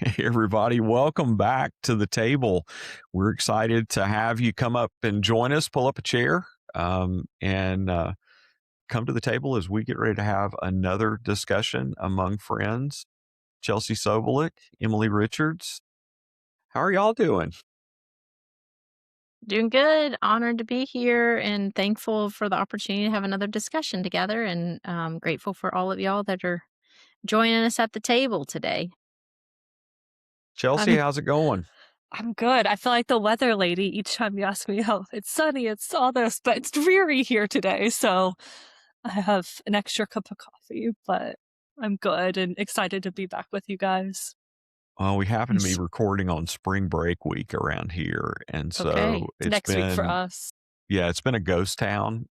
Hey, everybody, welcome back to the table. We're excited to have you come up and join us, pull up a chair, and come to the table as we get ready to have another discussion among friends. Chelsea Sobolik, Emily Richards, how are y'all doing? Doing good. Honored to be here and thankful for the opportunity to have another discussion together, and grateful for all of y'all that are joining us at the table today. Chelsea, I'm how's it going? I'm good. I feel like the weather lady each time you ask me how it's sunny, it's all this, but it's dreary here today. So I have an extra cup of coffee, but I'm good and excited to be back with you guys. Well, we happen to be recording on spring break week around here, and so Okay. It's next week for us. yeah, it's been a ghost town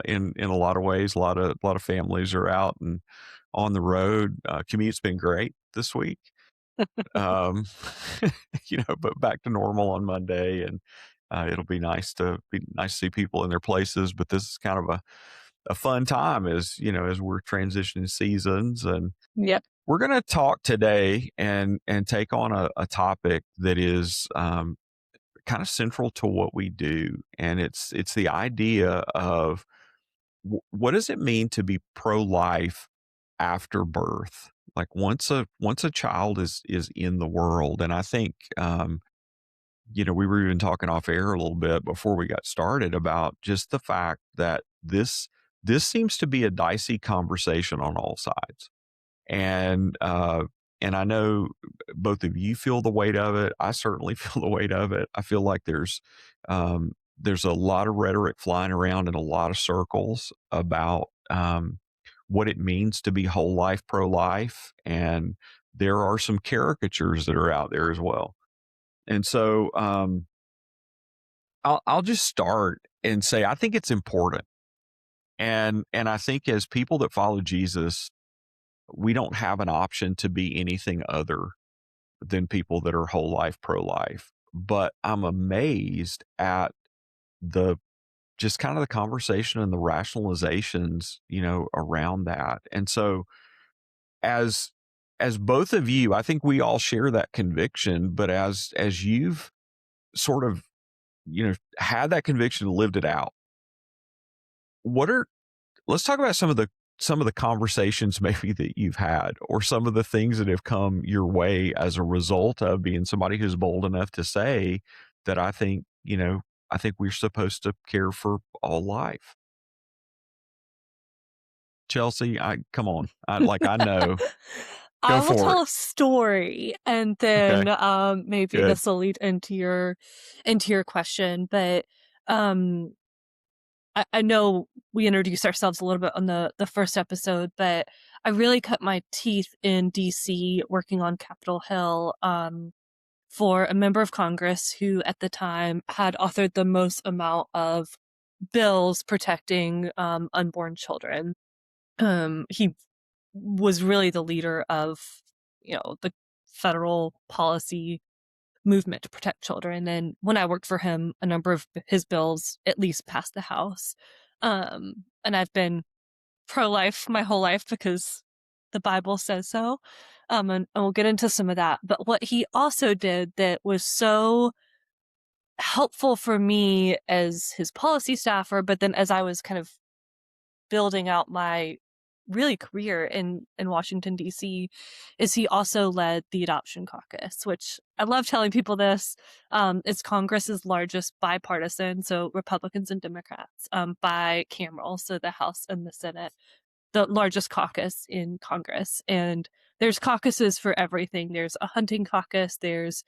in a lot of ways. A lot of families are out and on the road. Commute's been great this week. um, but back to normal on Monday, and it'll be nice to see people in their places. But this is kind of a fun time as we're transitioning seasons, and Yep. we're going to talk today and take on a topic that is kind of central to what we do, and it's the idea of what does it mean to be pro-life after birth, like once a child is in the world. And I think we were even talking off air a little bit before we got started about just the fact that this seems to be a dicey conversation on all sides. And I know both of you feel the weight of it. I certainly feel the weight of it. I feel like there's a lot of rhetoric flying around in a lot of circles about what it means to be whole life pro life, and there are some caricatures that are out there as well. And so I'll just start and say I think it's important, and I think as people that follow Jesus, we don't have an option to be anything other than people that are whole life pro life. But I'm amazed at the just kind of the conversation and the rationalizations, around that. And so as both of you, I think we all share that conviction, but as you've sort of, had that conviction and lived it out, what are let's talk about some of the conversations maybe that you've had, or some of the things that have come your way as a result of being somebody who's bold enough to say that I think we're supposed to care for all life. Chelsea, I come on. I know. I Go will for it. tell a story and Okay. then maybe Good. this will lead into your question. But um I know we introduced ourselves a little bit on the first episode, but I really cut my teeth in DC working on Capitol Hill for a member of Congress who at the time had authored the most amount of bills protecting unborn children. He was really the leader of, the federal policy movement to protect children. And when I worked for him, a number of his bills at least passed the House. And I've been pro-life my whole life because the Bible says so. And we'll get into some of that. But what he also did that was so helpful for me as his policy staffer, but then as I was kind of building out my really career in Washington D.C. is he also led the Adoption Caucus, which I love telling people this. It's Congress's largest bipartisan, so Republicans and Democrats, bicameral, so the House and the Senate, the largest caucus in Congress. And there's caucuses for everything. There's a hunting caucus. There's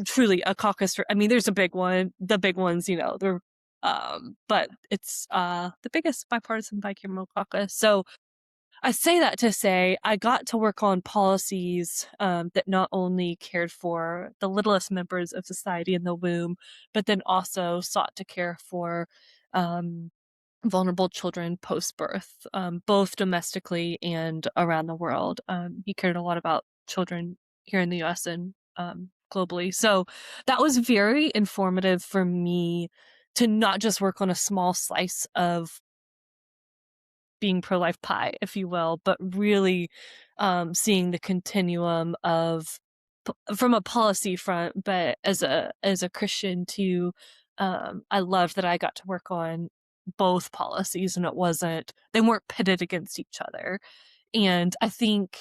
truly a caucus for, I mean, there's a big one, the big ones, they're but it's the biggest bipartisan bicameral caucus. So I say that to say I got to work on policies that not only cared for the littlest members of society in the womb, but then also sought to care for vulnerable children post-birth, both domestically and around the world. He cared a lot about children here in the US and globally. So that was very informative for me to not just work on a small slice of being pro-life pie, if you will, but really seeing the continuum of from a policy front, but as a Christian too, I love that I got to work on both policies, and they weren't pitted against each other. And I think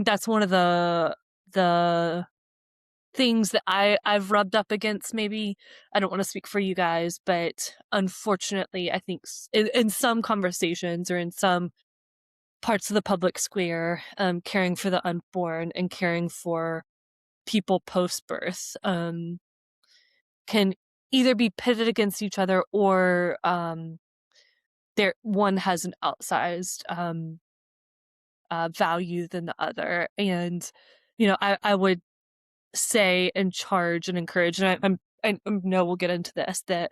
that's one of the things that I've rubbed up against. Maybe I don't want to speak for you guys, but unfortunately, I think in some conversations or in some parts of the public square, caring for the unborn and caring for people post-birth can either be pitted against each other, or one has an outsized value than the other. And I would say and charge and encourage, and I know we'll get into this, that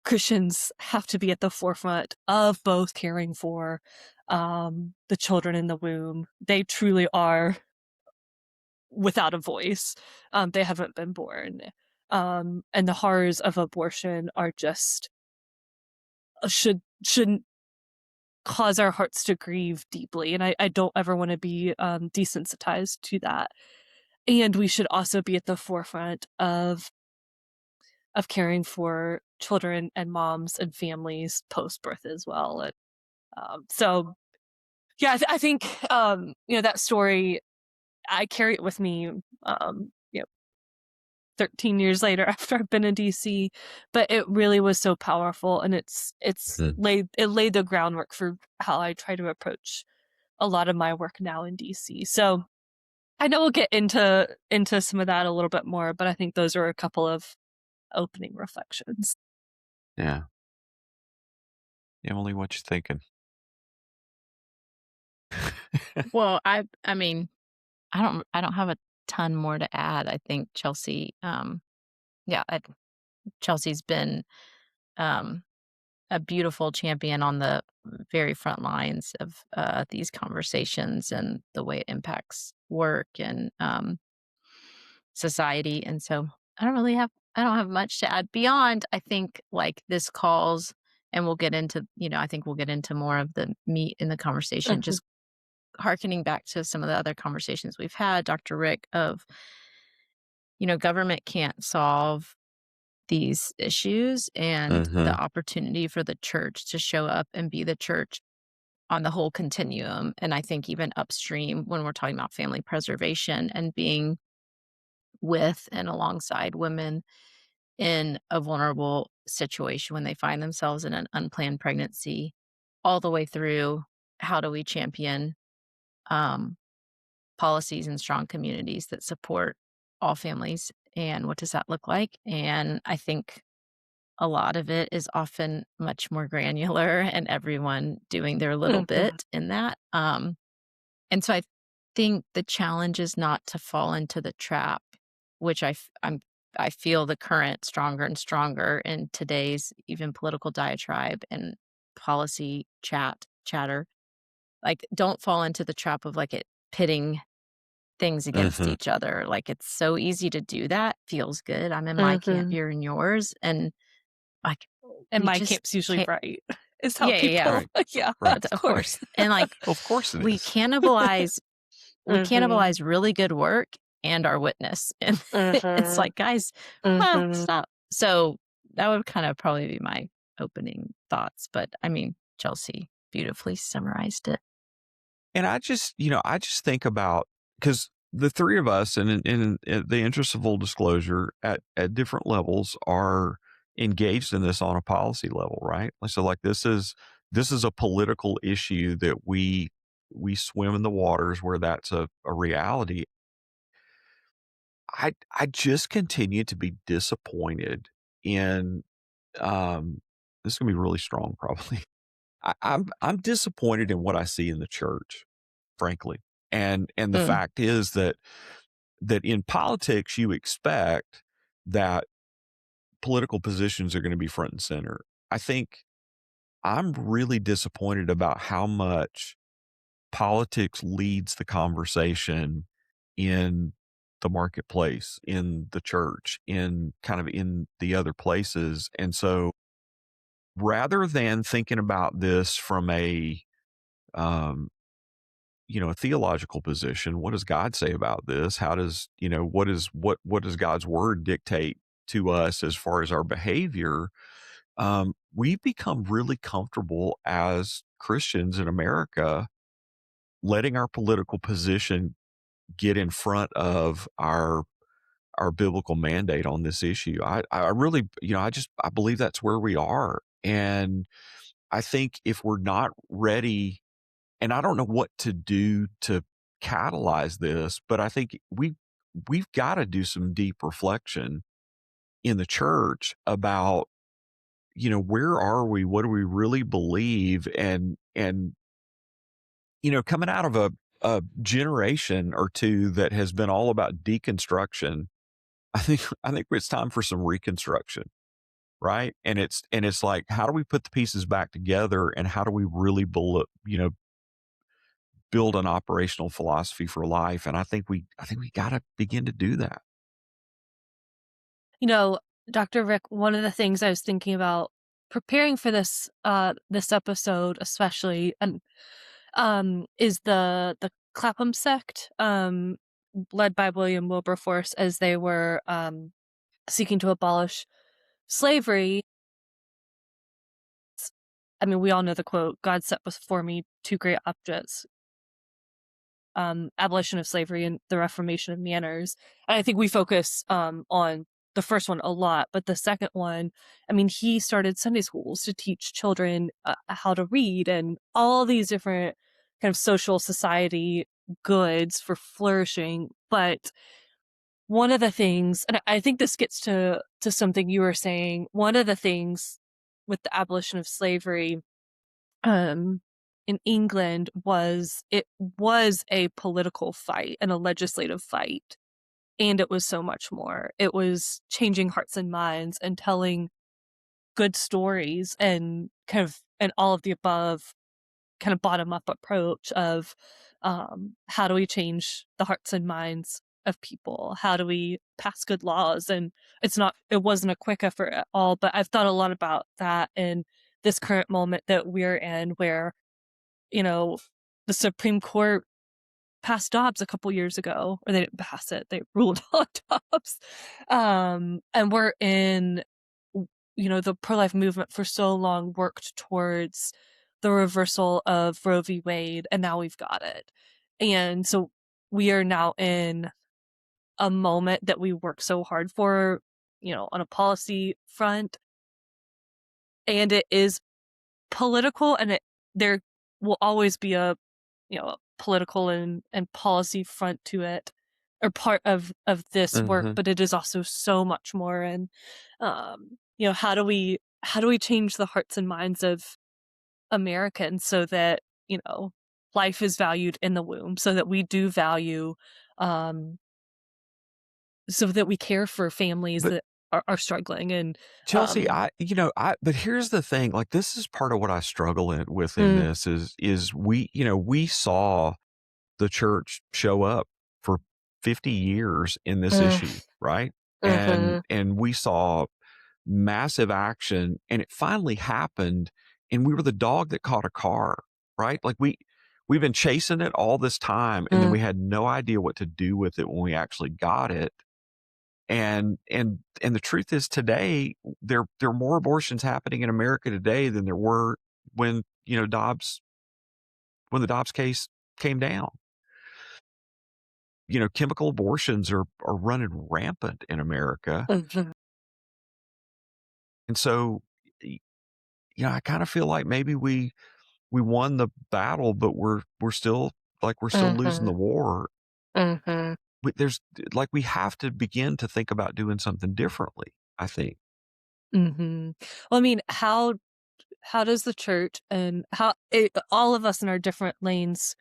Christians have to be at the forefront of both caring for the children in the womb. They truly are without a voice. They haven't been born. And the horrors of abortion are just shouldn't cause our hearts to grieve deeply. And I don't ever want to be desensitized to that. And we should also be at the forefront of caring for children and moms and families post-birth as well. And so, yeah, I think that story, I carry it with me 13 years later after I've been in DC, but it really was so powerful, and it laid the groundwork for how I try to approach a lot of my work now in DC. So I know we'll get into some of that a little bit more, but I think those are a couple of opening reflections. Yeah. Emily, what you thinking? Well, I mean, I don't have a ton more to add. I think Chelsea, Chelsea's been a beautiful champion on the very front lines of these conversations and the way it impacts work and society. And so I don't have much to add beyond, I think, like, this calls, and we'll get into, I think we'll get into more of the meat in the conversation, just hearkening back to some of the other conversations we've had, Dr. Rick, of, government can't solve these issues, and the opportunity for the church to show up and be the church on the whole continuum. And I think even upstream, when we're talking about family preservation and being with and alongside women in a vulnerable situation when they find themselves in an unplanned pregnancy, all the way through, how do we champion policies and strong communities that support all families, and what does that look like? And I think a lot of it is often much more granular, and everyone doing their little bit in that. And so I think the challenge is not to fall into the trap, which I feel the current stronger and stronger in today's even political diatribe and policy chatter. Like, don't fall into the trap of, like, it pitting things against each other. Like, it's so easy to do that. Feels good. I'm in my camp, you're in yours. And like, and my camp's usually right. Is how people, right. Yeah, right. Of course. And like, of course it is. We cannibalize really good work and our witness. And it's like, guys, stop. So that would kind of probably be my opening thoughts. But I mean, Chelsea beautifully summarized it. And I just think about, because the three of us, and in the interest of full disclosure, at different levels, are engaged in this on a policy level, right? So, like, this is a political issue that we swim in the waters where that's a reality. I just continue to be disappointed in this is gonna be really strong, probably. I'm disappointed in what I see in the church, frankly. And the fact is that in politics, you expect that political positions are going to be front and center. I think I'm really disappointed about how much politics leads the conversation in the marketplace, in the church, in kind of in the other places. And so, rather than thinking about this from a a theological position. What does God say about this? How does, what does God's word dictate to us as far as our behavior? We've become really comfortable as Christians in America letting our political position get in front of our biblical mandate on this issue. I really, I believe that's where we are. And I think if we're not ready, and I don't know what to do to catalyze this, but I think we've got to do some deep reflection in the church about, where are we? What do we really believe? And coming out of a generation or two that has been all about deconstruction, I think it's time for some reconstruction, right? And it's like, how do we put the pieces back together, and how do we really build an operational philosophy for life? And I think we got to begin to do that. Dr. Rick, one of the things I was thinking about preparing for this episode, especially, and is the Clapham Sect, led by William Wilberforce, as they were seeking to abolish slavery. I mean, we all know the quote, "God set before me two great objects, abolition of slavery and the reformation of manners." And I think we focus on the first one a lot, but the second one, I mean, he started Sunday schools to teach children how to read and all these different kind of social society goods for flourishing. But one of the things, and I think this gets to something you were saying, one of the things with the abolition of slavery um, in England was it was a political fight and a legislative fight. And it was so much more. It was changing hearts and minds and telling good stories and kind of and all of the above kind of bottom up approach of how do we change the hearts and minds of people? How do we pass good laws? And it wasn't a quick effort at all, but I've thought a lot about that in this current moment that we're in where, the Supreme Court passed Dobbs a couple years ago, or they didn't pass it, they ruled on Dobbs. And we're in, the pro-life movement for so long worked towards the reversal of Roe v. Wade, and now we've got it. And so we are now in a moment that we work so hard for, on a policy front. And it is political, and there will always be a political and policy front to it, or part of this work, but it is also so much more. And how do we change the hearts and minds of Americans so that life is valued in the womb, so that we do value, so that we care for families that are struggling. And Chelsea, but here's the thing, like, this is part of what I struggle with in this is we saw the church show up for 50 years in this issue, right? And we saw massive action, and it finally happened, and we were the dog that caught a car, right? Like, we've been chasing it all this time, and then we had no idea what to do with it when we actually got it. And the truth is, today there are more abortions happening in America today than there were when the Dobbs case came down. Chemical abortions are running rampant in America. And so, I kind of feel like maybe we won the battle, but we're still losing the war. There's we have to begin to think about doing something differently, I think. Well, I mean, how does the church and all of us in our different lanes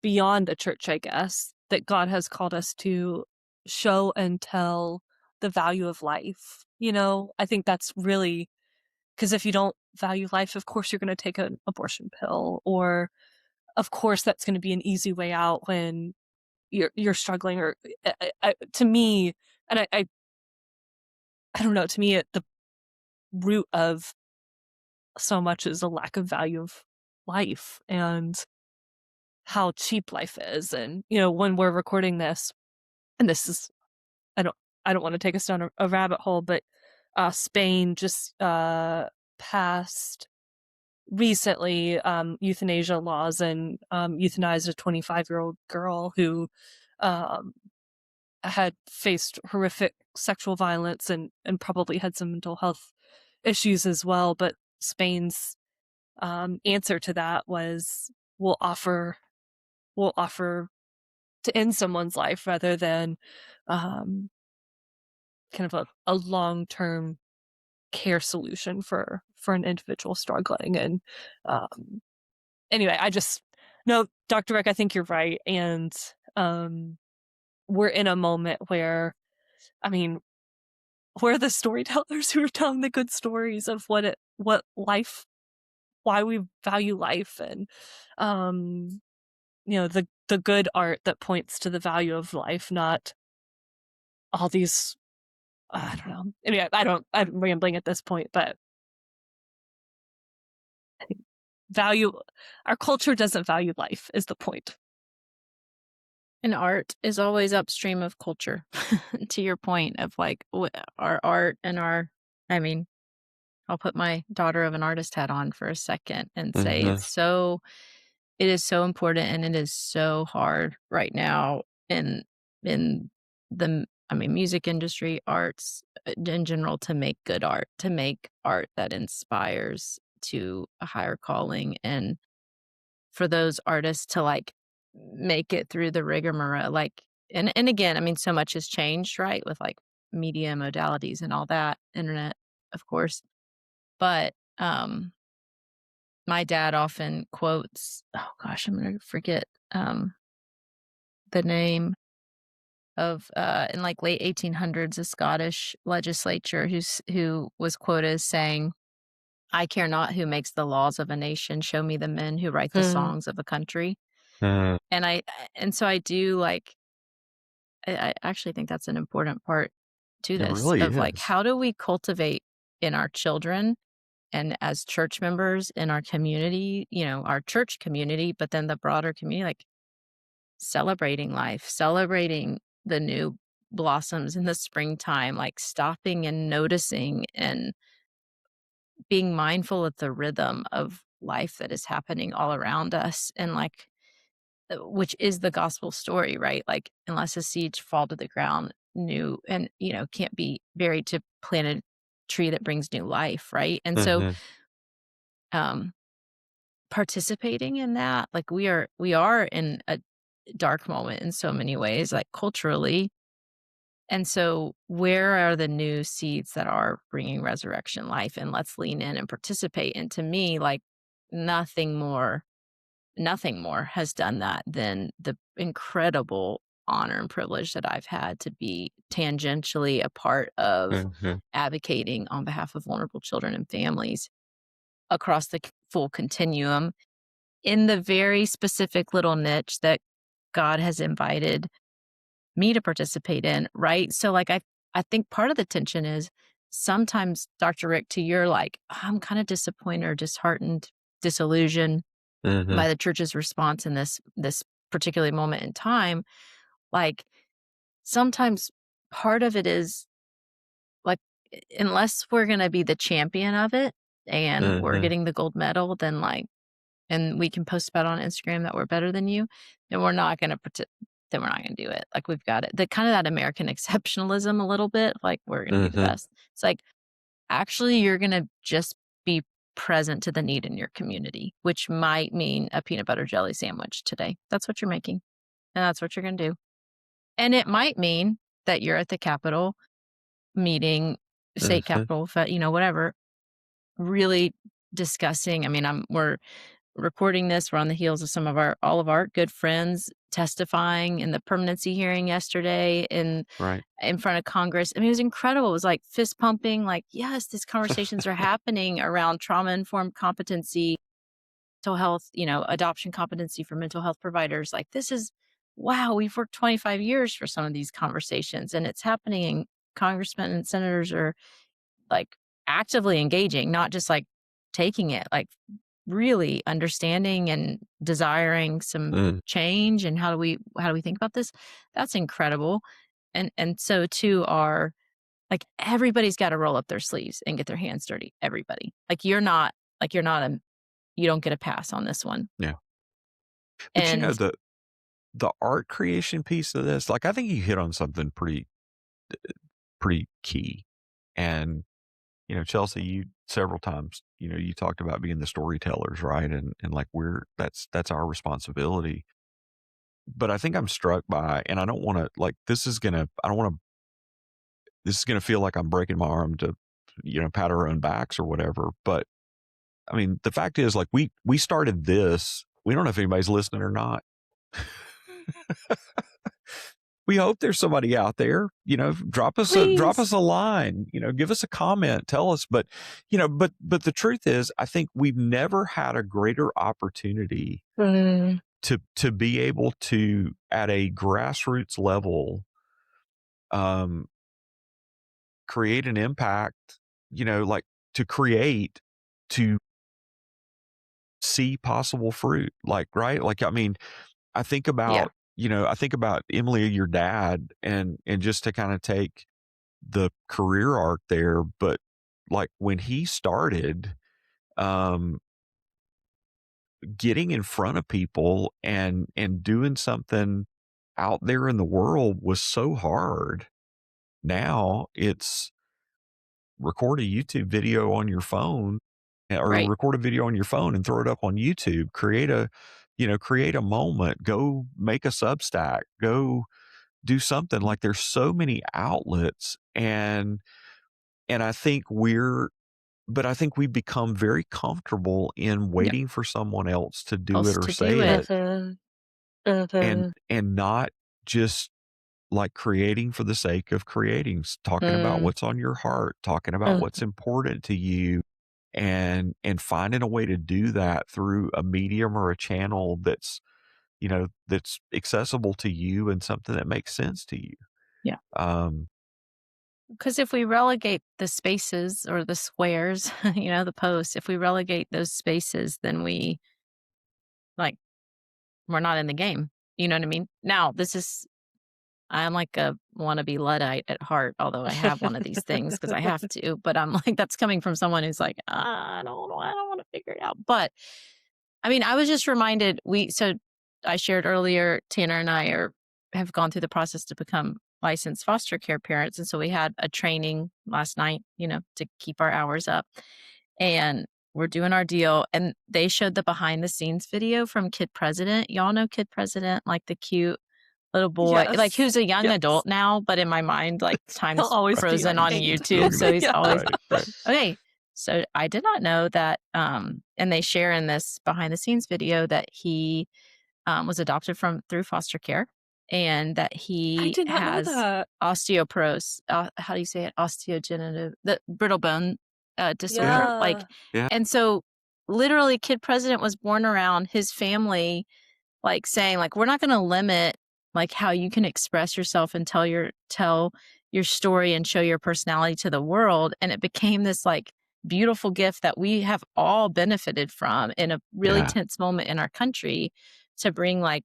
beyond the church, I guess, that God has called us to show and tell the value of life? I think that's really, because if you don't value life, of course you're going to take an abortion pill, or of course that's going to be an easy way out when you're struggling. Or to me, and I don't know, to me, the root of so much is a lack of value of life. And how cheap life is. And, when we're recording this, and this is, I don't want to take us down a rabbit hole, but Spain just passed recently euthanasia laws and euthanized a 25-year-old girl who had faced horrific sexual violence and probably had some mental health issues as well. But Spain's answer to that was, we'll offer to end someone's life rather than kind of a long-term care solution for an individual struggling. And anyway, no, Dr. Rick, I think you're right. And we're in a moment where, we're the storytellers who are telling the good stories of what life, why we value life, and the good art that points to the value of life, not all these, I don't know. Anyway, I'm rambling at this point, but I think our culture doesn't value life is the point. And art is always upstream of culture, to your point of like our art and I'll put my daughter of an artist hat on for a second and say it is so important, and it is so hard right now in the music industry, arts in general, to make good art, to make art that inspires to a higher calling, and for those artists to like make it through the rigmarole. Like, and again, so much has changed, right? With like media modalities and all that, internet, of course. But my dad often quotes, oh gosh, I'm going to forget the name of, in like late 1800s, a Scottish legislature who was quoted as saying, "I care not who makes the laws of a nation. Show me the men who write the songs of a country." And so I do like, I actually think that's an important part to It this really of like, is. how do we cultivate in our children and as church members in our community, our church community, but then the broader community, like celebrating life, celebrating the new blossoms in the springtime, like stopping and noticing and being mindful of the rhythm of life that is happening all around us, and like, which is the gospel story, right? Like, unless a seed fall to the ground new and, can't be buried to plant a tree that brings new life, right? And so, participating in that, like we are in a dark moment in so many ways, like culturally. And so where are the new seeds that are bringing resurrection life? And let's lean in and participate. And to me, like nothing more has done that than the incredible honor and privilege that I've had to be tangentially a part of advocating on behalf of vulnerable children and families across the full continuum in the very specific little niche that God has invited me to participate in, right? So like I think part of the tension is sometimes, Dr. Rick, to your like, I'm kind of disappointed or disheartened, disillusioned by the church's response in this particular moment in time. Like sometimes part of it is like, unless we're going to be the champion of it and we're getting the gold medal, then like, and we can post about it on Instagram that we're better than you, then we're not going to do it. Like we've got it. The kind of that American exceptionalism a little bit, like we're going to be the best. It's like, actually, you're going to just be present to the need in your community, which might mean a peanut butter jelly sandwich today. That's what you're making. And that's what you're going to do. And it might mean that you're at the Capitol meeting, state Capitol, whatever, really discussing. We're recording this. We're on the heels of all of our good friends testifying in the permanency hearing yesterday in front of Congress. It was incredible. It was like fist pumping, like, yes, these conversations are happening around trauma-informed competency, mental health, adoption competency for mental health providers. Like, this is, wow, we've worked 25 years for some of these conversations, and it's happening, and congressmen and senators are like actively engaging, not just like taking it, like really understanding and desiring some change, and how do we think about this? That's incredible. And so too are, like, everybody's got to roll up their sleeves and get their hands dirty. Everybody. You don't get a pass on this one. Yeah. But And the art creation piece of this, like, I think you hit on something pretty key. And, Chelsea, you several times, you talked about being the storytellers, right? And like, that's our responsibility. But I think I'm struck by, and I don't want to, like, this is going to feel like I'm breaking my arm to, pat our own backs or whatever. But I mean, the fact is, like, we started this. We don't know if anybody's listening or not. We hope there's somebody out there, drop us a line, give us a comment, tell us. But, but the truth is, I think we've never had a greater opportunity to be able to, at a grassroots level, create an impact, like, to see possible fruit, like, right? Like, I mean, I think about, Emily, your dad, and just to kind of take the career arc there, but like, when he started, getting in front of people and doing something out there in the world was so hard. Now it's record a YouTube video on your phone, or right. record a video on your phone and throw it up on YouTube, create a moment, go make a Substack, go do something. Like, there's so many outlets, and I think I think we become very comfortable in waiting for someone else to do it or say it, and not just, like, creating for the sake of creating, talking about what's on your heart, talking about what's important to you, and finding a way to do that through a medium or a channel that's, that's accessible to you and something that makes sense to you. Yeah. Um, Because if we relegate the spaces or the squares, the posts, if we relegate those spaces, then we're not in the game. You know what I mean? Now, I'm like a wannabe Luddite at heart, although I have one of these things because I have to. But I'm like, that's coming from someone who's like, I don't know, I don't want to figure it out. But I mean, I was just reminded, so I shared earlier, Tanner and I have gone through the process to become licensed foster care parents. And so we had a training last night, to keep our hours up. And we're doing our deal. And they showed the behind the scenes video from Kid President. Y'all know Kid President, like the cute little boy, like, who's a young adult now, but in my mind, like, time's always frozen on YouTube. So he's always okay. So I did not know that, and they share in this behind the scenes video that he was adopted through foster care, and that he has osteoporosis. How do you say it? Osteogenesis, the brittle bone disorder. Yeah. And so literally, Kid President was born around his family, like, saying, like, we're not going to limit, like, how you can express yourself and tell your story and show your personality to the world. And it became this, like, beautiful gift that we have all benefited from in a really tense moment in our country, to bring, like,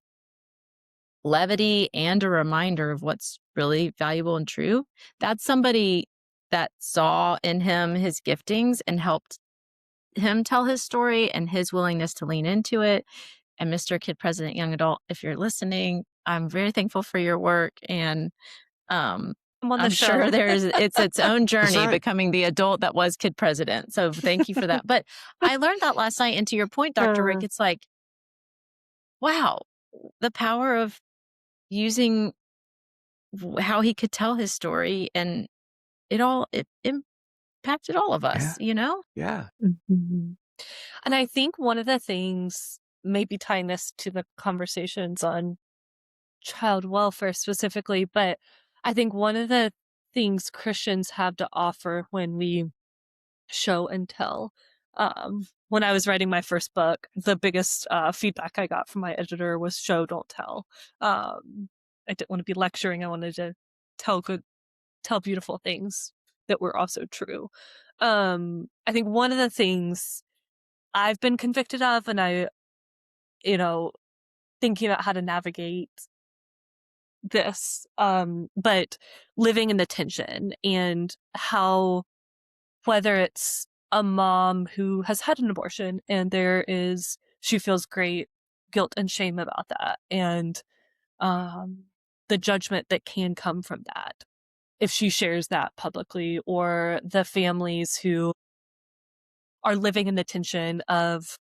levity and a reminder of what's really valuable and true. That's somebody that saw in him his giftings and helped him tell his story, and his willingness to lean into it. And Mr. Kid President Young Adult, if you're listening, I'm very thankful for your work. And I'm sure it's its own journey becoming the adult that was Kid President. So thank you for that. But I learned that last night. And to your point, Dr. Rick, it's like, wow, the power of using how he could tell his story, and it impacted all of us, Yeah. Mm-hmm. And I think one of the things, maybe tying this to the conversations on child welfare specifically, but I think one of the things Christians have to offer when we show and tell, when I was writing my first book, the biggest feedback I got from my editor was show, don't tell. I didn't want to be lecturing. I wanted to tell beautiful things that were also true. I think one of the things I've been convicted of, and I, thinking about how to navigate this, but living in the tension and how, whether it's a mom who has had an abortion and she feels great guilt and shame about that, and the judgment that can come from that if she shares that publicly, or the families who are living in the tension of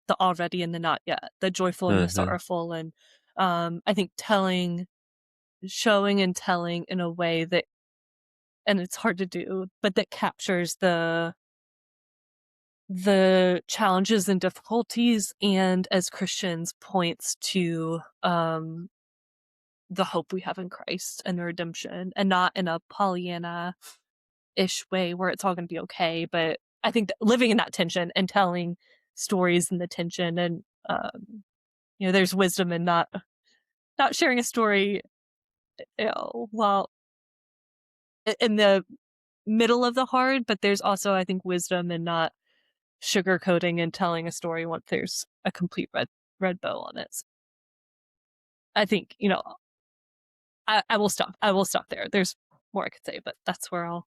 the already and the not yet, the joyful and the sorrowful. And I think showing and telling in a way that, and it's hard to do, but that captures the challenges and difficulties, and as Christians points to the hope we have in Christ and the redemption, and not in a Pollyanna-ish way where it's all going to be okay. But I think that living in that tension and telling stories in the tension, and there's wisdom in not sharing a story while in the middle of the hard, but there's also, I think, wisdom in not sugarcoating and telling a story once there's a complete red bow on it. So I think, I will stop. I will stop there. There's more I could say, but that's where I'll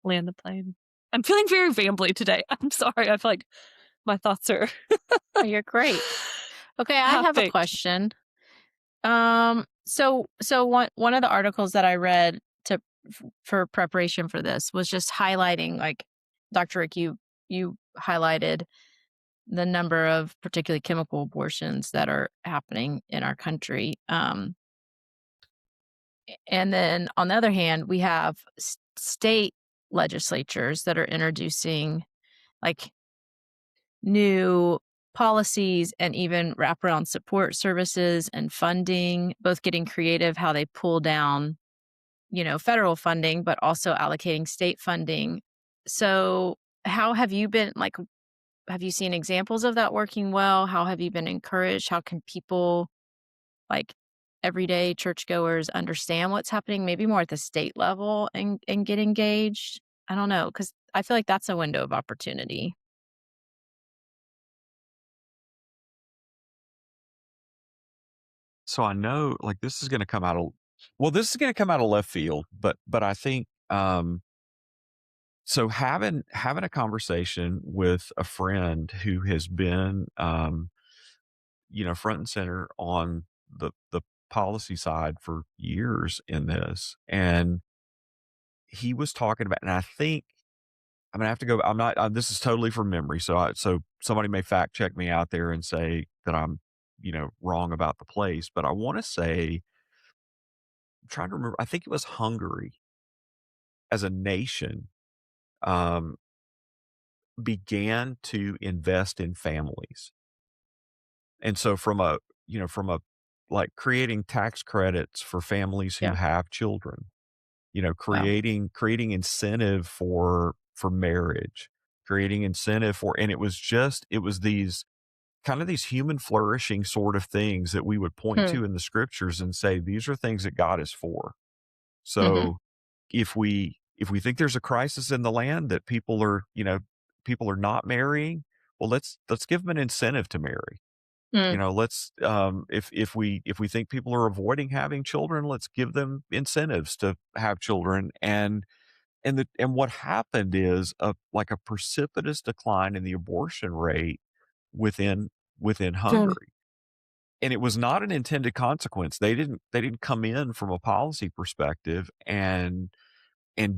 land the plane. I'm feeling very rambly today. I'm sorry. I feel like my thoughts are. Oh, you're great. Okay, I have a question. So one of the articles that I read for preparation for this was just highlighting, like, Dr. Rick, you highlighted the number of particularly chemical abortions that are happening in our country. And then on the other hand, we have state legislatures that are introducing, like, new policies and even wraparound support services and funding, both getting creative how they pull down, federal funding, but also allocating state funding. So how have you been, like, have you seen examples of that working well? How have you been encouraged? How can people, like, everyday churchgoers, understand what's happening maybe more at the state level and get engaged? I don't know, because I feel like that's a window of opportunity. So I know, like, this is going to come out of left field, but I think so having a conversation with a friend who has been front and center on the policy side for years in this, and he was talking about, and I think I'm gonna have to go. I'm not. This is totally from memory, so somebody may fact check me out there and say that I'm wrong about the place, but I want to say, I'm trying to remember. I think it was Hungary as a nation um, began to invest in families, and so from a like creating tax credits for families who Yeah. have children, Wow. creating incentive for marriage, creating incentive for, and it was these kind of these human flourishing sort of things that we would point to in the scriptures and say, these are things that God is for. Mm-hmm. So if we think there's a crisis in the land that people are not marrying, well, let's give them an incentive to marry. Let's if we think people are avoiding having children, let's give them incentives to have children. And what happened is a precipitous decline in the abortion rate within Hungary. And it was not an intended consequence. They didn't come in from a policy perspective and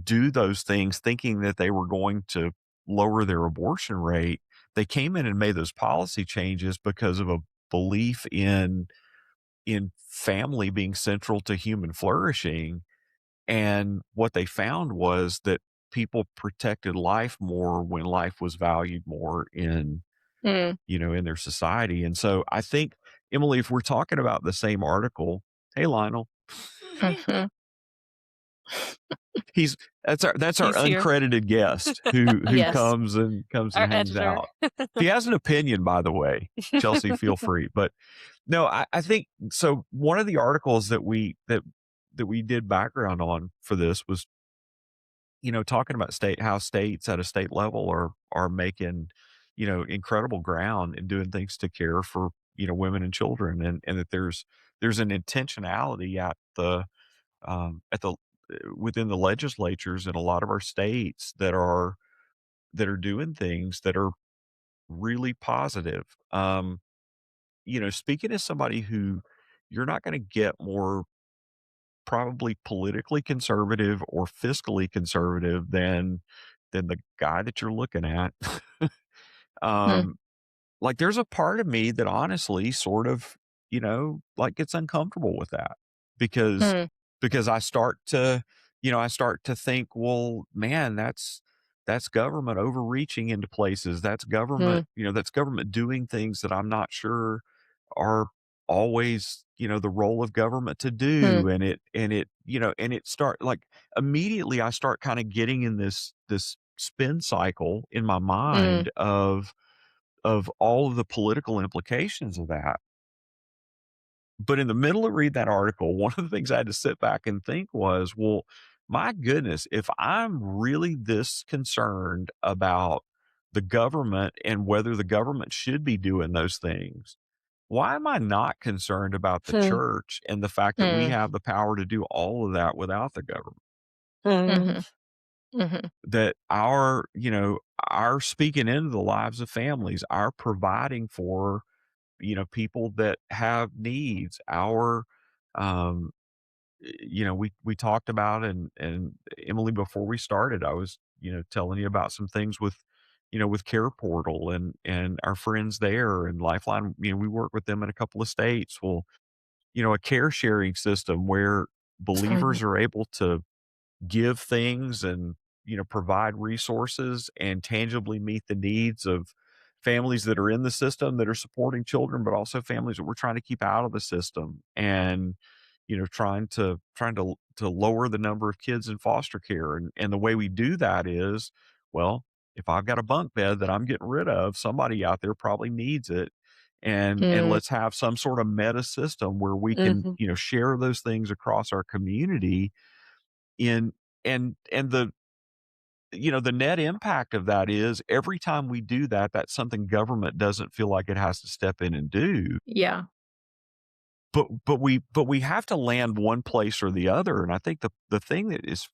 do those things thinking that they were going to lower their abortion rate. They came in and made those policy changes because of a belief in family being central to human flourishing. And what they found was that people protected life more when life was valued more in in their society. And so I think, Emily, if we're talking about the same article, hey Lionel, Mm-hmm. he's that's our He's here. uncredited guest who Yes. comes and Our hangs editor. out. If he has an opinion, by the way, Chelsea, feel free. But no, I think so. One of the articles that we did background on for this was, talking about how states at a state level are making, incredible ground in doing things to care for, women and children, and that there's an intentionality at the within the legislatures in a lot of our states that are doing things that are really positive. Speaking as somebody who you're not going to get more probably politically conservative or fiscally conservative than the guy that you're looking at. Hmm. um, like there's a part of me that honestly sort of, like gets uncomfortable with that because Hmm. I start to think, well, man, that's government overreaching into places. Hmm. That's government doing things that I'm not sure are always, the role of government to Hmm. do. And it start like immediately I start kind of getting in this spin cycle in my Hmm. mind of all of the political implications of that. But in the middle of reading that article, one of the things I had to sit back and think was, well, my goodness, if I'm really this concerned about the government and whether the government should be doing those things, why am I not concerned about the Hmm. church and the fact that we Hmm. have the power to do all of that without the government? Hmm. Hmm. Hmm. That our speaking into the lives of families, our providing for people that have needs, um we talked about, and Emily, before we started, I was telling you about some things with Care Portal and our friends there, and Lifeline. We work with them in a couple of states. Well, a care sharing system where Hmm. believers are able to give things and provide resources and tangibly meet the needs of families that are in the system that are supporting children, but also families that we're trying to keep out of the system, and trying to lower the number of kids in foster care. And the way we do that is, well, if I've got a bunk bed that I'm getting rid of, somebody out there probably needs it, and Hmm. let's have some sort of meta system where we can Hmm. share those things across our community. In and the net impact of that is every time we do that, that's something government doesn't feel like it has to step in and do. Yeah. But we have to land one place or the other. And I think the thing that is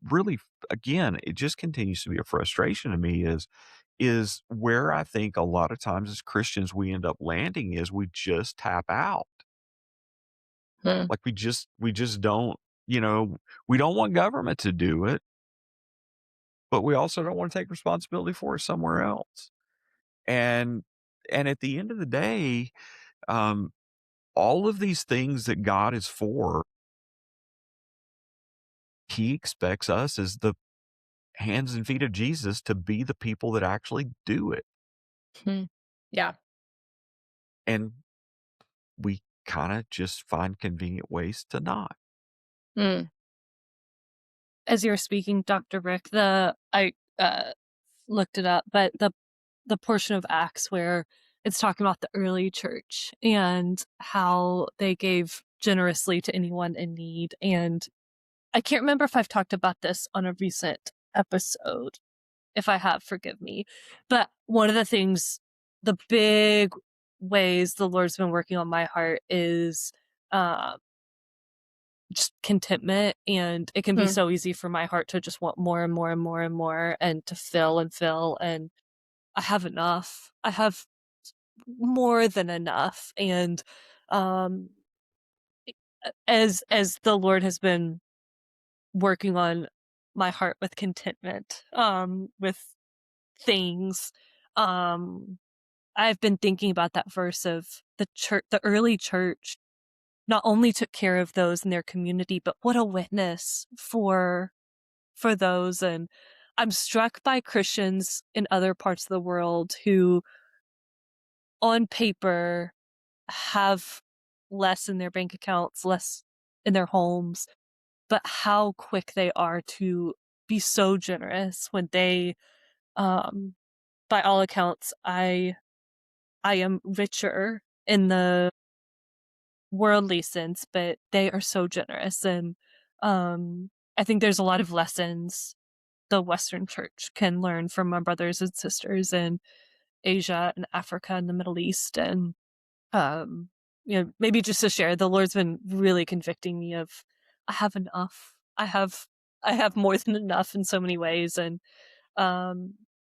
really, again, it just continues to be a frustration to me is where I think a lot of times as Christians we end up landing is we just tap out. Hmm. Like we just don't, we don't want government to do it, but we also don't want to take responsibility for it somewhere else. And and at the end of the day, um, all of these things that God is for, He expects us as the hands and feet of Jesus to be the people that actually do it. Hmm. Yeah. And we kind of just find convenient ways to not. Hmm. As you were speaking, Dr. Rick, I looked it up, but the portion of Acts where it's talking about the early church and how they gave generously to anyone in need. And I can't remember if I've talked about this on a recent episode. If I have, forgive me. But one of the things, the big ways the Lord's been working on my heart is uh, just contentment. And it can be Hmm. so easy for my heart to just want more and more and more and more and to fill and fill. And I have enough. I have more than enough. And um, as the Lord has been working on my heart with contentment, with things, um, I've been thinking about that verse of the church, the early church not only took care of those in their community, but what a witness for those. And I'm struck by Christians in other parts of the world who on paper have less in their bank accounts, less in their homes, but how quick they are to be so generous when they, um, by all accounts, I am richer in the worldly sense, but they are so generous. And I think there's a lot of lessons the Western church can learn from my brothers and sisters. And Asia and Africa and the Middle East. And, maybe just to share, the Lord's been really convicting me of, I have enough. I have more than enough in so many ways. And,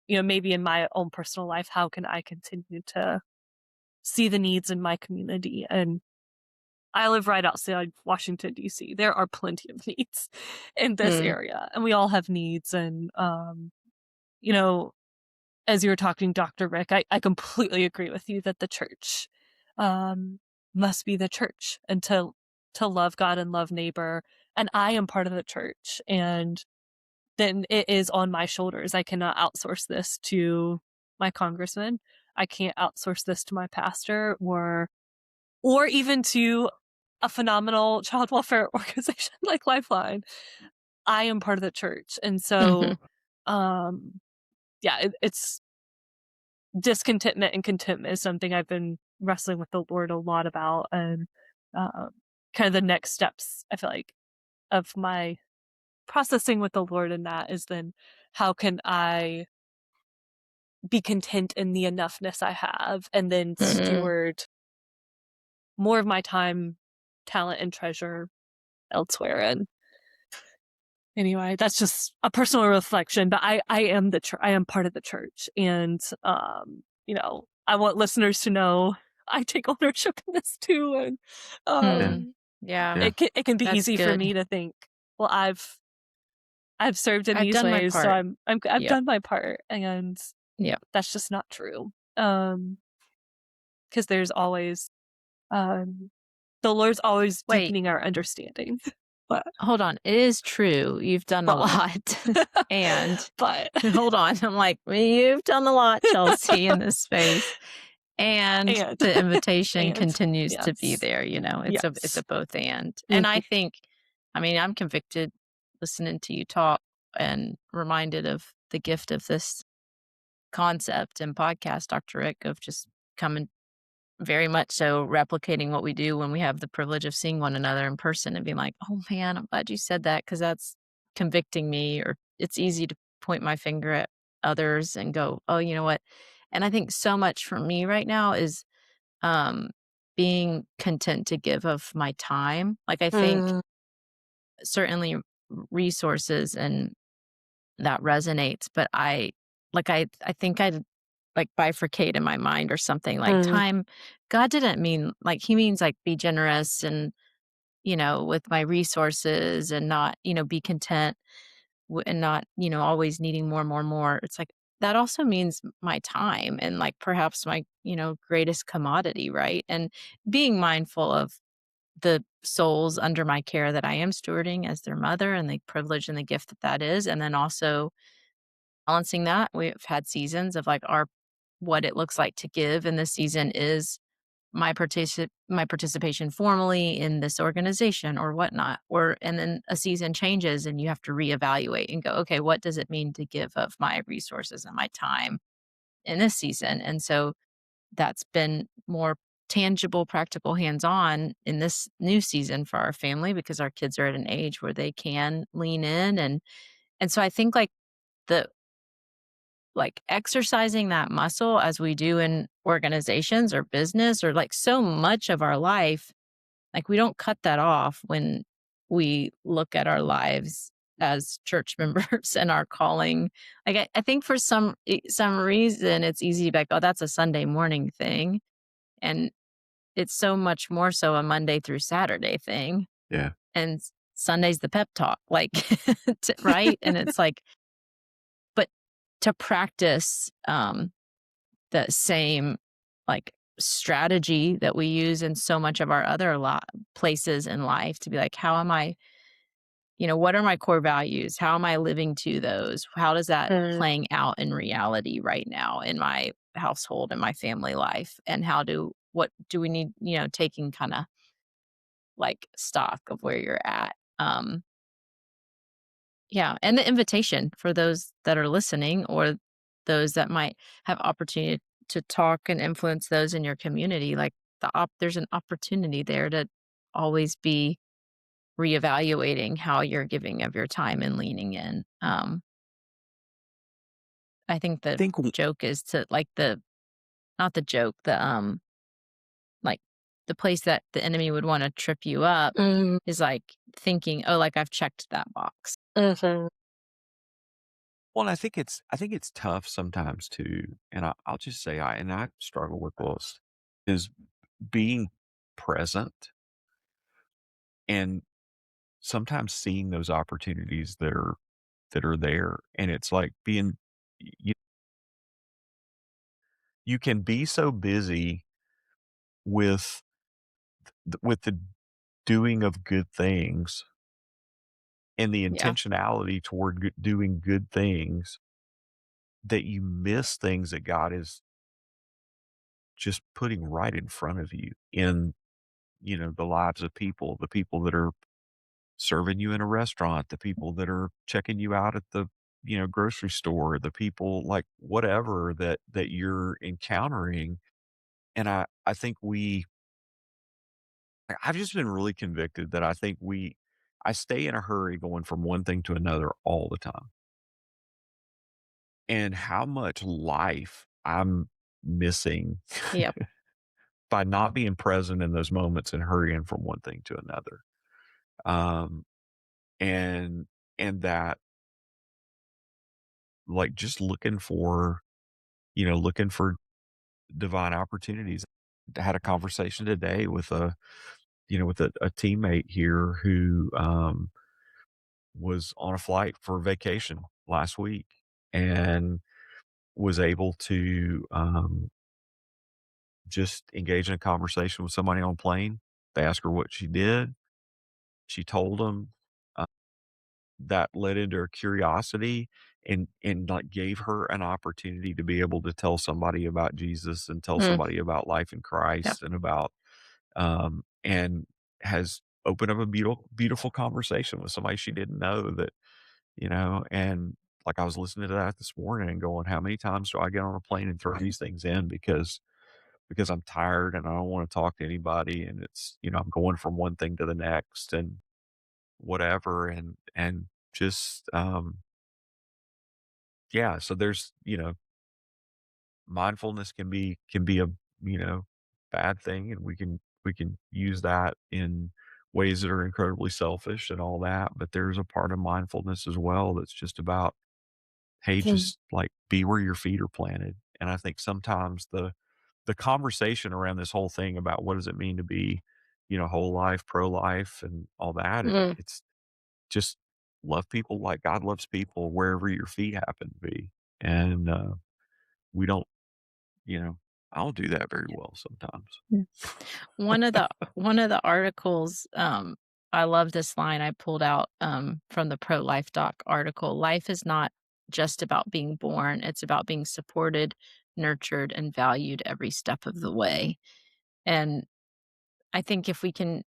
maybe in my own personal life, how can I continue to see the needs in my community? And I live right outside Washington, D.C. There are plenty of needs in this area, and we all have needs. And, as you were talking, Dr. Rick, I completely agree with you that the church must be the church, and to love God and love neighbor. And I am part of the church, and then it is on my shoulders. I cannot outsource this to my congressman. I can't outsource this to my pastor or even to a phenomenal child welfare organization like Lifeline. I am part of the church. And so, it's discontentment and contentment is something I've been wrestling with the Lord a lot about. And kind of the next steps, I feel like, of my processing with the Lord in that is then how can I be content in the enoughness I have, and then steward more of my time, talent, and treasure elsewhere. And anyway, that's just a personal reflection, but I am I am part of the church. And, I want listeners to know I take ownership in this too. And, it can be That's easy for good. me to think, well, I've served in I've these done my ways, so part. I've done my part. And Yeah. that's just not true. Because there's always, the Lord's always Wait. deepening our understanding. But Hold on. It is true. You've done a lot. And but hold on. I'm like, well, you've done a lot, Chelsea, in this space. And the invitation continues to be there. It's a both and. And I think, I'm convicted listening to you talk and reminded of the gift of this concept and podcast, Dr. Rick, of just coming, very much so replicating what we do when we have the privilege of seeing one another in person and being like, oh man, I'm glad you said that, because that's convicting me. Or it's easy to point my finger at others and go, oh, you know what? And I think so much for me right now is being content to give of my time. Like, I think certainly resources, and that resonates, but I think I like bifurcate in my mind or something, like time. God didn't mean, like, he means like be generous and, with my resources, and not, be content and not, always needing more, more, more. It's like, that also means my time, and like perhaps my, greatest commodity. Right. And being mindful of the souls under my care that I am stewarding as their mother, and the privilege and the gift that is. And then also balancing that. We've had seasons of like what it looks like to give, and this season is my participation formally in this organization or whatnot. And then a season changes, and you have to reevaluate and go, okay, what does it mean to give of my resources and my time in this season? And so that's been more tangible, practical, hands-on in this new season for our family, because our kids are at an age where they can lean in. And so I think the exercising that muscle, as we do in organizations or business, or like so much of our life, like we don't cut that off when we look at our lives as church members and our calling. Like, I think for some reason it's easy to be like, oh, that's a Sunday morning thing. And it's so much more so a Monday through Saturday thing. Yeah. And Sunday's the pep talk, like, right? And it's like, but to practice the same like strategy that we use in so much of our other places in life, to be like, how am I, what are my core values? How am I living to those? How does that playing out in reality right now in my household and my family life? And what do we need, taking kind of like stock of where you're at. Yeah. And the invitation for those that are listening, or those that might have opportunity to talk and influence those in your community, like there's an opportunity there to always be reevaluating how you're giving of your time and leaning in. I think the joke is to like the not the joke, like the place that the enemy would want to trip you up is like thinking, oh, like I've checked that box. Mhm. Well, and I think it's tough sometimes too, and I'll just say I struggle with this, is being present and sometimes seeing those opportunities that are there, and it's like being you, you can be so busy with the doing of good things and the Yeah. intentionality toward doing good things that you miss things that God is just putting right in front of you in, the lives of people, the people that are serving you in a restaurant, the people that are checking you out at the, grocery store, the people like whatever that you're encountering. And I think I've just been really convicted that I stay in a hurry going from one thing to another all the time. And how much life I'm missing Yep. by not being present in those moments and hurrying from one thing to another. Um, and that, like, just looking for divine opportunities. I had a conversation today with a teammate here who was on a flight for vacation last week and was able to just engage in a conversation with somebody on a plane. They asked her what she did. She told them. That led into her curiosity and like gave her an opportunity to be able to tell somebody about Jesus and tell Mm. somebody about life in Yep. Christ and about and has opened up a beautiful conversation with somebody she didn't know and like I was listening to that this morning and going, how many times do I get on a plane and throw these things in because I'm tired and I don't want to talk to anybody and it's I'm going from one thing to the next and whatever and just yeah, so there's mindfulness can be a bad thing and we can use that in ways that are incredibly selfish and all that, but there's a part of mindfulness as well that's just about, hey, Mhm. just like be where your feet are planted. And I think sometimes the conversation around this whole thing about what does it mean to be whole life, pro life and all that, Mm. it's just love people like God loves people wherever your feet happen to be. And we don't, you know, I don't do that very well sometimes. Yeah. One of the articles, I love this line I pulled out from the Pro Life Doc article. Life is not just about being born, it's about being supported, nurtured, and valued every step of the way. And I think if we can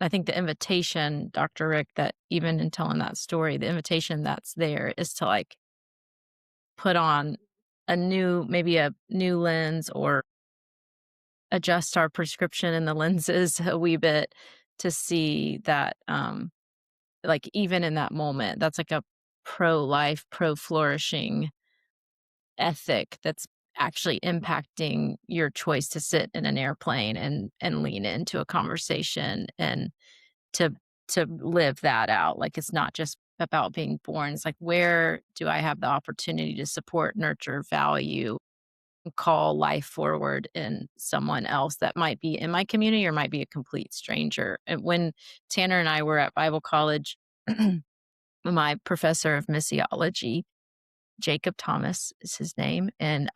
I think the invitation, Dr. Rick, that even in telling that story, the invitation that's there is to like put on maybe a new lens or adjust our prescription and the lenses a wee bit to see that, like even in that moment, that's like a pro-life, pro-flourishing ethic that's actually impacting your choice to sit in an airplane and lean into a conversation and to to live that out. Like it's not just about being born. It's like where do I have the opportunity to support, nurture, value, call life forward in someone else that might be in my community or might be a complete stranger. And when Tanner and I were at Bible college, my professor of missiology, Jacob Thomas is his name, and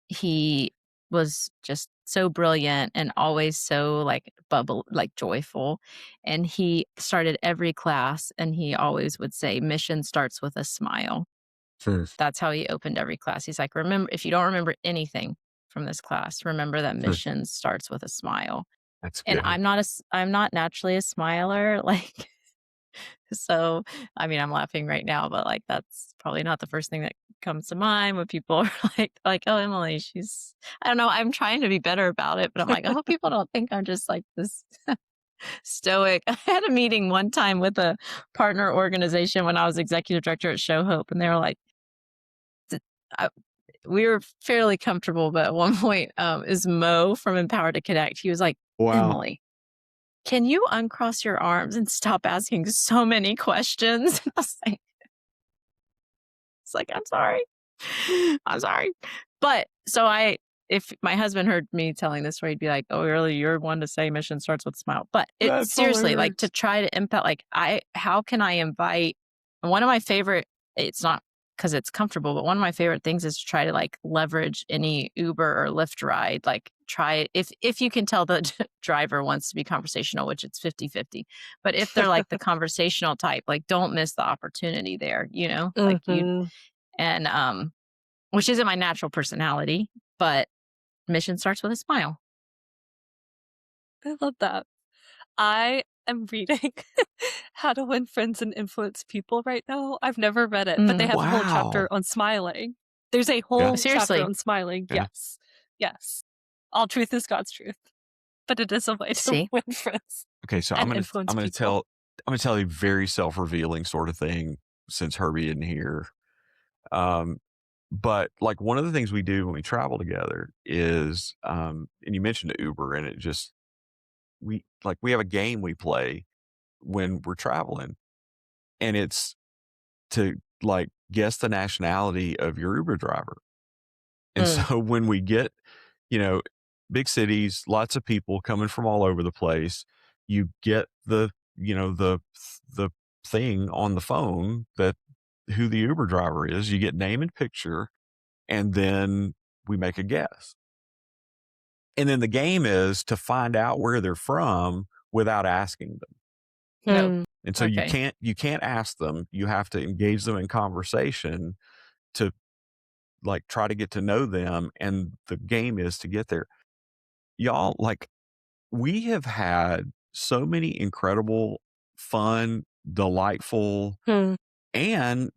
he was just so brilliant and always so like joyful. And he started every class and he always would say, mission starts with a smile. Hmm. That's how he opened every class. He's like, remember, if you don't remember anything from this class, remember that Hmm. mission starts with a smile. That's And good. I'm not naturally a smiler. Like, so, I mean, I'm laughing right now, but like, that's probably not the first thing that comes to mind when people are oh, Emily, I don't know. I'm trying to be better about it, but I'm like, I hope people don't think I'm just like this stoic. I had a meeting one time with a partner organization when I was executive director at Show Hope, and they were like, we were fairly comfortable, but at one point, is Mo from Empower to Connect. He was like, Wow. Emily, can you uncross your arms and stop asking so many questions? And I was like, it's like, I'm sorry. I'm sorry. But so if my husband heard me telling this story, he'd be like, oh, really? You're one to say mission starts with a smile. But That's seriously, hilarious. like to try to impact, like how can I invite, one of my favorite, it's not because it's comfortable, but one of my favorite things is to try to like leverage any Uber or Lyft ride, like try if you can tell the driver wants to be conversational, which it's 50-50, but if they're like the conversational type, like don't miss the opportunity there, like you, and which isn't my natural personality, but mission starts with a smile. I love that. I am reading How to Win Friends and Influence People right now. I've never read it, but they have a whole chapter on smiling. There's a whole chapter on smiling. Yeah. Yes. All truth is God's truth, but it is a way to win friends. Okay, so I'm gonna tell you a very self-revealing sort of thing since Herbie isn't here. But like one of the things we do when we travel together is, and you mentioned Uber, and it just we have a game we play when we're traveling, and it's to like guess the nationality of your Uber driver. And so when we get, big cities, lots of people coming from all over the place, you get the thing on the phone that who the Uber driver is, you get name and picture, and then we make a guess. And then the game is to find out where they're from without asking them. And so you can't ask them. You have to engage them in conversation to like try to get to know them. And the game is to get there. Y'all, like we have had so many incredible, fun, delightful, and,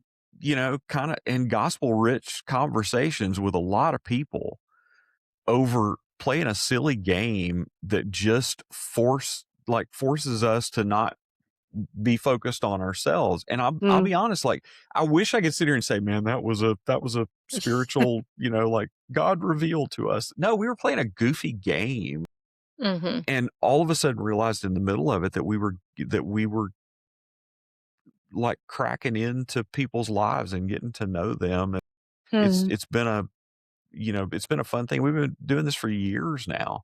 kind of and gospel rich conversations with a lot of people over playing a silly game that just forces us to not be focused on ourselves. And I'll be honest, like I wish I could sit here and say, man, that was a spiritual, like God revealed to us. No, we were playing a goofy game. And all of a sudden realized in the middle of it that we were like cracking into people's lives and getting to know them. And it's been a fun thing. We've been doing this for years now.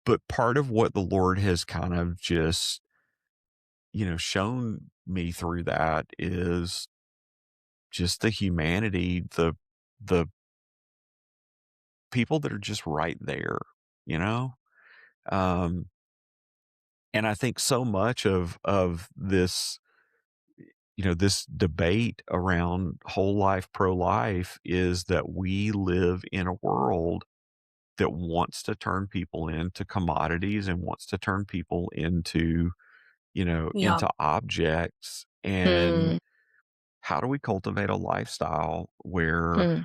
But part of what the Lord has kind of just, shown me through that is just the humanity, the people that are just right there, and I think so much of this, this debate around whole life, pro-life is that we live in a world that wants to turn people into commodities and wants to turn people into, into objects. And how do we cultivate a lifestyle where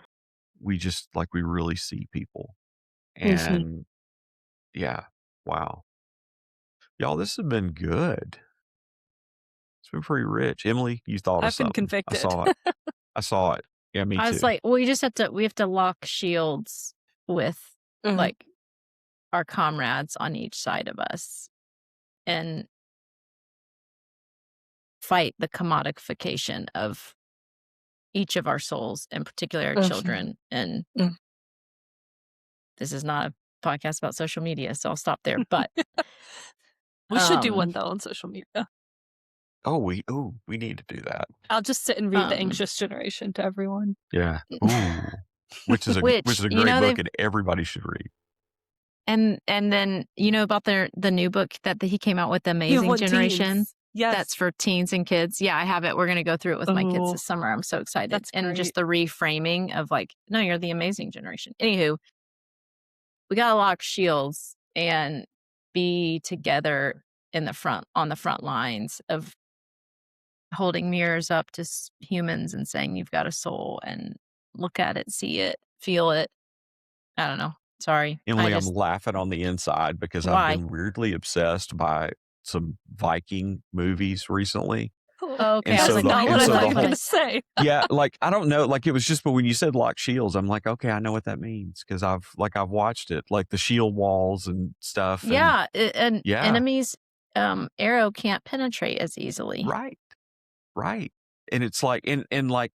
we just we really see people? And yeah, wow. Y'all, this has been good. It's been pretty rich. Emily, you thought of something. I've been convicted. I saw it. Yeah, me too. I was like, well, we have to lock shields with like our comrades on each side of us and fight the commodification of each of our souls, in particular our children. And this is not a podcast about social media, so I'll stop there. But we should do one though on social media. Oh, we need to do that. I'll just sit and read The Anxious Generation to everyone. Yeah. Ooh. Which is a great book and everybody should read. And then about the new book that he came out with, The Amazing Generation. Teens. Yes. That's for teens and kids. Yeah, I have it. We're going to go through it with my kids this summer. I'm so excited. That's and great. Just the reframing of like, no, you're the amazing generation. Anywho, we got to lock shields and be together on the front lines of holding mirrors up to humans and saying, you've got a soul, and look at it, see it, feel it. I don't know. Sorry. Emily, I'm laughing on the inside because I've been weirdly obsessed by some Viking movies recently. Okay, And I was so like, the- not and what I so the thought you were whole- going to say. yeah, like I don't know, like it was just, but when you said lock shields, I'm like, okay, I know what that means because I've watched it, like the shield walls and stuff. And yeah, and yeah, enemies' arrow can't penetrate as easily. right. And it's like, and like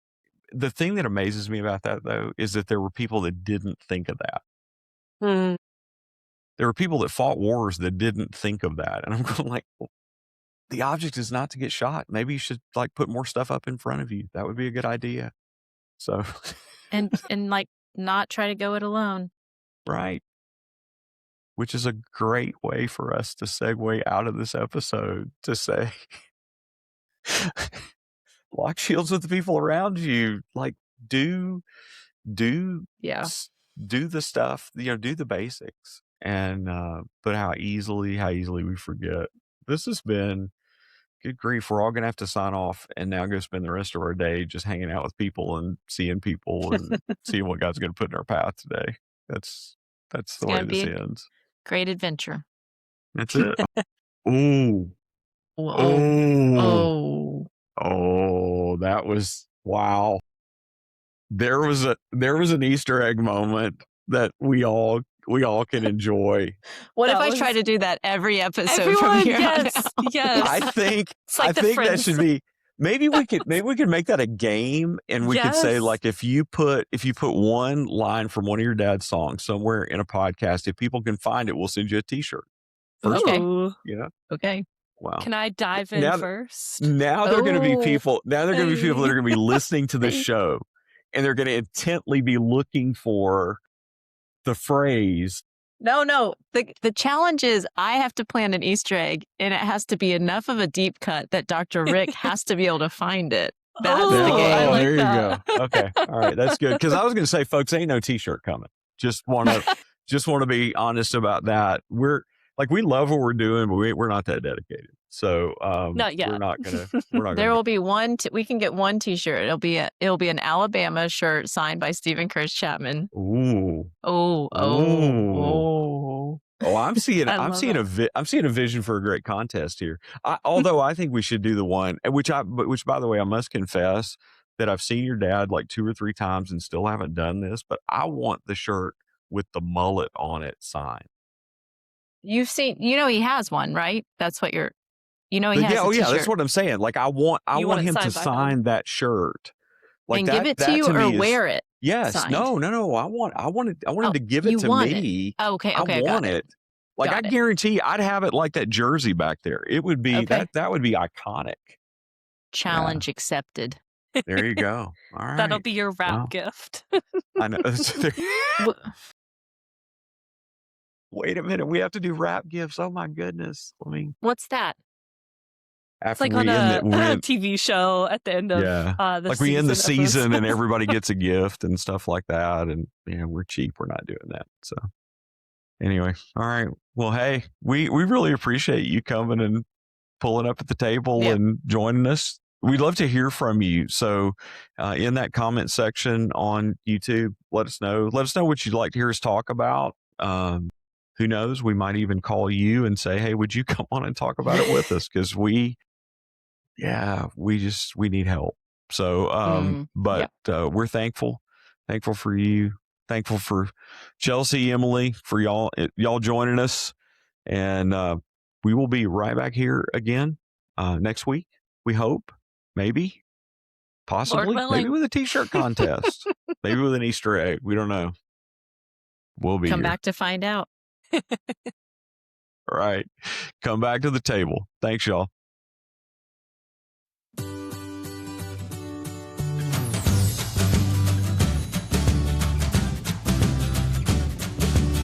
the thing that amazes me about that though is that there were people that didn't think of that. Hmm. There were people that fought wars that didn't think of that, and I'm going like, well, the object is not to get shot. Maybe you should like put more stuff up in front of you. That would be a good idea. So, and like not try to go it alone. right. Which is a great way for us to segue out of this episode to say, lock shields with the people around you. Like do Yeah. do the stuff, do the basics. And but how easily we forget. This has been, good grief, we're all gonna have to sign off and now go spend the rest of our day just hanging out with people and seeing people and seeing what God's gonna put in our path today. That's the way gonna be this ends. Great adventure. That's it. Ooh. Oh. Oh, that was, wow. There was an Easter egg moment that we all can enjoy. What if That I was- try to do that every episode from Everyone, here on yes, out? yes. I think It's like I the think that Friends. should be, maybe we could make that a game, and we could say, Yes. like, if you put one line from one of your dad's songs somewhere in a podcast, if people can find it, we'll send you a t-shirt. First Okay. Ooh. Okay. Wow. Can I dive in Now- first? Now there are going to be Oh. people. Now there are going to be people that are going to be listening to this Hey. show, and they're going to intently be looking for the phrase. No. The challenge is I have to plan an Easter egg, and it has to be enough of a deep cut that Dr. Rick has to be able to find it. That's Oh, the game. I like there you that. go. Okay, all right, that's good. Because I was going to say, folks, ain't no t-shirt coming. Just want to be honest about that. We love what we're doing, but we're not that dedicated. So Not yet. We're not gonna. There will be one. We can get one T-shirt. It'll be an Alabama shirt signed by Stephen Chris Chapman. Ooh. Oh. Oh, I'm seeing I I'm love seeing I'm seeing a vision for a great contest here. Although I think we should do the one which by the way, I must confess that I've seen your dad like 2 or 3 times and still haven't done this, but I want the shirt with the mullet on it signed. You've seen, he has one, right? That's what you're, he has a yeah, T-shirt. that's what I'm saying. Like I want You want it him to signed by him? sign that shirt. Like and that, give it that to you me or is- wear it. Yes. signed. No. I want him to give it you to want me. Oh, okay. I got want it. Like Got I it. guarantee I'd have it like that jersey back there. It would be Okay. that would be iconic. Challenge accepted. There you go. All right. That'll be your wrap Wow. gift. I know. Wait a minute. We have to do rap gifts. Oh my goodness. I mean, What's that? It's after like we on end a it, TV show at the end of the like we end the season and episode. everybody gets a gift and stuff like that. And we're cheap. We're not doing that. So anyway, all right. Well, hey, we really appreciate you coming and pulling up at the table Yep. and joining us. We'd love to hear from you. So in that comment section on YouTube, let us know what you'd like to hear us talk about. Who knows? We might even call you and say, hey, would you come on and talk about it with us? Because we need help. So, we're thankful for you, thankful for Chelsea, Emily, for y'all joining us. And we will be right back here again next week. We hope, maybe, possibly, willing. maybe with a t-shirt contest, maybe with an Easter egg. We don't know. We'll be Come here. back to find out. All right. Come back to the table. Thanks, y'all.